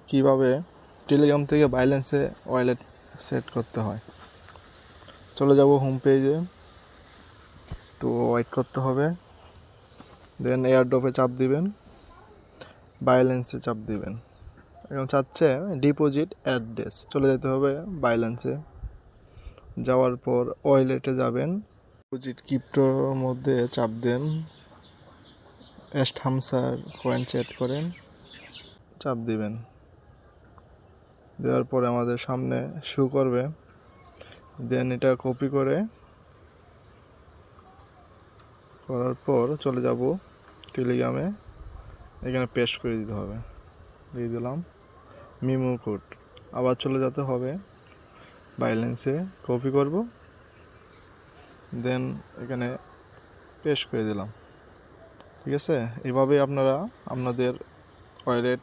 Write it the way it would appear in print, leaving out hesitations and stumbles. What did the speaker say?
কিভাবে টেলিগ্রাম থেকে বাইল্যান্সে wallet set করতে হয়। চলে যাব হোম পেজে, তো ওয়েট করতে হবে, দেন এয়ারড্রপে চাপ দিবেন, বাইল্যান্সে চাপ দিবেন। এখন চাচ্ছে ডিপোজিট অ্যাড্রেস, চলে যেতে হবে বাইল্যান্সে। যাওয়ার পর ওয়ালেটে যাবেন, ডিপোজিট ক্রিপ্টোর মধ্যে চাপ দেন, হামসার কয়েন সেট করেন, চাপ দিবেন। দেওয়ার পরে আমাদের সামনে শো করবে, দেন এটা কপি করার পর চলে যাব টেলিগ্রামে, এখানে পেস্ট করে দিতে হবে, দিয়ে দিলাম মিমো কোড। আবার চলে যেতে হবে বাইল্যান্সে, কপি করব, দেন এখানে পেস্ট করে দিলাম। ঠিক আছে, এভাবেই আপনারা আপনাদের ওয়ালেট